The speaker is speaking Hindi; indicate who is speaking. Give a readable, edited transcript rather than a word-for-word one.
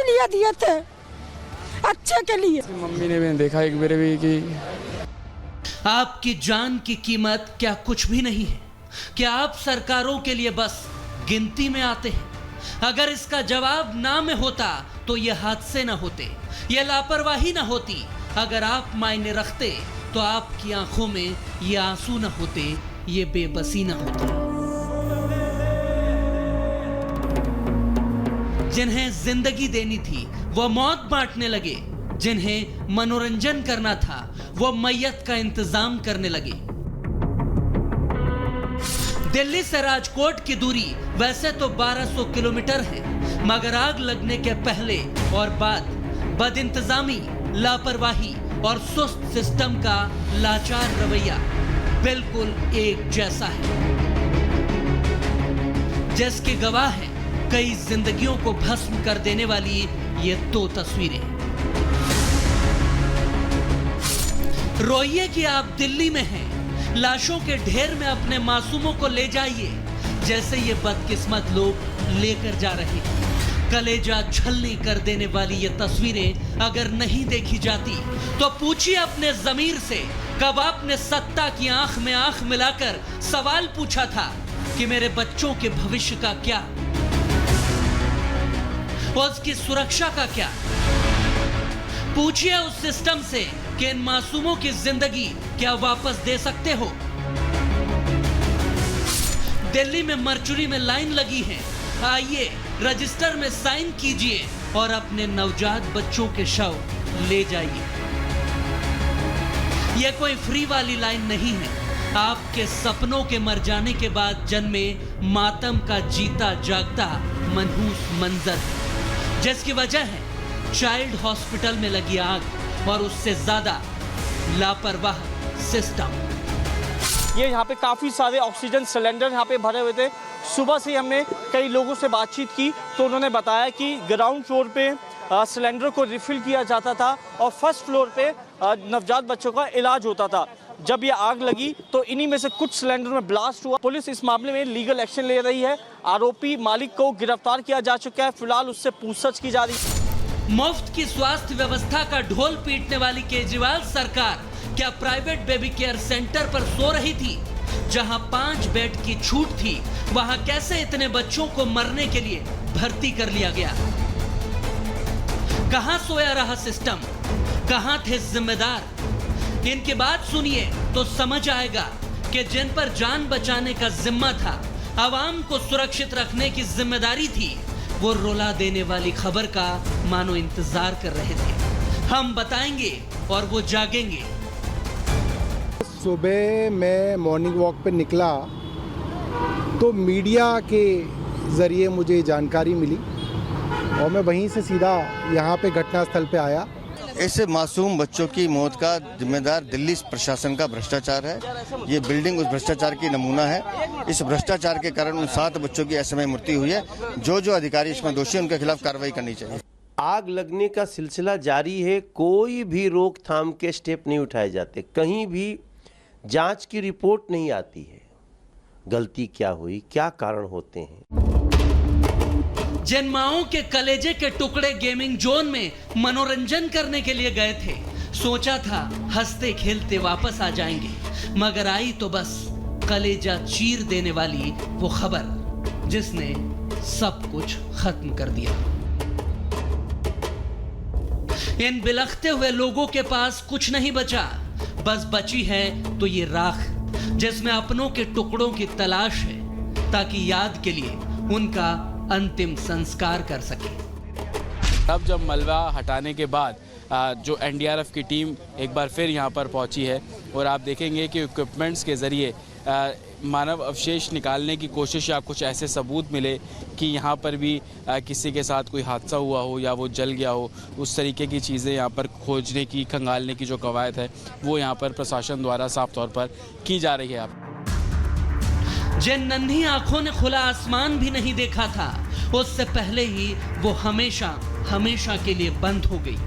Speaker 1: लिए दिए थे, अच्छे के लिए।
Speaker 2: मम्मी ने भी देखा एक बार भी कि
Speaker 3: आपकी जान की कीमत क्या कुछ भी नहीं है? क्या आप सरकारों के लिए बस गिनती में आते हैं? अगर इसका जवाब ना में होता तो ये हादसे ना होते, ये लापरवाही ना होती। अगर आप मायने रखते तो आपकी आंखों में ये आंसू ना होते, ये बेबसी ना होती। जिन्हें जिंदगी देनी थी वो मौत बांटने लगे, जिन्हें मनोरंजन करना था वो मैयत का इंतजाम करने लगे। दिल्ली से राजकोट की दूरी वैसे तो 1200 किलोमीटर है, मगर आग लगने के पहले और बाद बदइंतजामी, लापरवाही और सुस्त सिस्टम का लाचार रवैया बिल्कुल एक जैसा है, जिसके गवाह है कई जिंदगियों को भस्म कर देने वाली ये 2 तस्वीरें। रोइए कि आप दिल्ली में हैं, लाशों के ढेर में अपने मासूमों को ले जाइए, जैसे ये बदकिस्मत लोग लेकर जा रहे हैं। कलेजा छलनी कर देने वाली ये तस्वीरें अगर नहीं देखी जाती तो पूछिए अपने ज़मीर से, कब आपने सत्ता की आंख में आंख मिलाकर सवाल पूछा था कि मेरे बच्चों के भविष्य का क्या, उसकी सुरक्षा का क्या? पूछिए उस सिस्टम से कि इन मासूमों की जिंदगी क्या वापस दे सकते हो? दिल्ली में मर्चुरी में लाइन लगी है, आइए रजिस्टर में साइन कीजिए और अपने नवजात बच्चों के शव ले जाइए। यह कोई फ्री वाली लाइन नहीं है, आपके सपनों के मर जाने के बाद जन्मे मातम का जीता जागता मनहूस मंजर है, जिसकी वजह है चाइल्ड हॉस्पिटल में लगी आग और उससे ज्यादा लापरवाह सिस्टम।
Speaker 4: ये यहाँ पे काफ़ी सारे ऑक्सीजन सिलेंडर यहाँ पे भरे हुए थे। सुबह से हमने कई लोगों से बातचीत की तो उन्होंने बताया कि ग्राउंड फ्लोर पे सिलेंडर को रिफिल किया जाता था और फर्स्ट फ्लोर पे नवजात बच्चों का इलाज होता था। जब ये आग लगी तो इन्हीं में से कुछ सिलेंडर में ब्लास्ट हुआ। पुलिस इस मामले में लीगल एक्शन ले रही है। आरोपी मालिक को गिरफ्तार किया जा चुका है, फिलहाल उससे पूछताछ की जा रही है।
Speaker 3: मुफ्त की स्वास्थ्य व्यवस्था का ढोल पीटने वाली केजरीवाल सरकार क्या प्राइवेट बेबी केयर सेंटर पर सो रही थी? जहां 5 बेड की छूट थी, वहां कैसे इतने बच्चों को मरने के लिए भर्ती कर लिया गया? कहां सोया रहा सिस्टम? कहां थे जिम्मेदार? इनकी बात सुनिए तो समझ आएगा कि जिन पर जान बचाने का जिम्मा था, आवाम को सुरक्षित रखने की जिम्मेदारी थी, वो रुला देने वाली खबर का मानो इंतजार कर रहे थे। हम बताएंगे और वो जागेंगे।
Speaker 5: सुबह मैं मॉर्निंग वॉक पे निकला तो मीडिया के ज़रिए मुझे जानकारी मिली और मैं वहीं से सीधा यहाँ पे घटनास्थल पे आया।
Speaker 6: ऐसे मासूम बच्चों की मौत का जिम्मेदार दिल्ली प्रशासन का भ्रष्टाचार है। ये बिल्डिंग उस भ्रष्टाचार की नमूना है। इस भ्रष्टाचार के कारण उन 7 बच्चों की असमय मृत्यु हुई है। जो अधिकारी इसमें दोषी हैं उनके खिलाफ कार्रवाई करनी चाहिए।
Speaker 7: आग लगने का सिलसिला जारी है, कोई भी रोकथाम के स्टेप नहीं उठाए जाते, कहीं भी जांच की रिपोर्ट नहीं आती है। गलती क्या हुई, क्या कारण होते हैं?
Speaker 3: जिन माओं के कलेजे के टुकड़े गेमिंग जोन में मनोरंजन करने के लिए गए थे, सोचा था हंसते खेलते वापस आ जाएंगे, मगर आई तो बस कलेजा चीर देने वाली वो खबर जिसने सब कुछ खत्म कर दिया। इन बिलखते हुए लोगों के पास कुछ नहीं बचा, बस बची है तो ये राख जिसमें अपनों के टुकड़ों की तलाश है, ताकि याद के लिए उनका अंतिम संस्कार कर सके।
Speaker 2: अब जब मलबा हटाने के बाद जो एनडीआरएफ की टीम एक बार फिर यहाँ पर पहुँची है और आप देखेंगे कि इक्विपमेंट्स के ज़रिए मानव अवशेष निकालने की कोशिश या कुछ ऐसे सबूत मिले कि यहाँ पर भी किसी के साथ कोई हादसा हुआ हो या वो जल गया हो, उस तरीके की चीज़ें यहाँ पर खोजने की, खंगालने की जो कवायद है वो यहाँ पर प्रशासन द्वारा साफ तौर पर की जा रही है।
Speaker 3: जिन नन्ही आंखों ने खुला आसमान भी नहीं देखा था, उससे पहले ही वो हमेशा हमेशा के लिए बंद हो गई।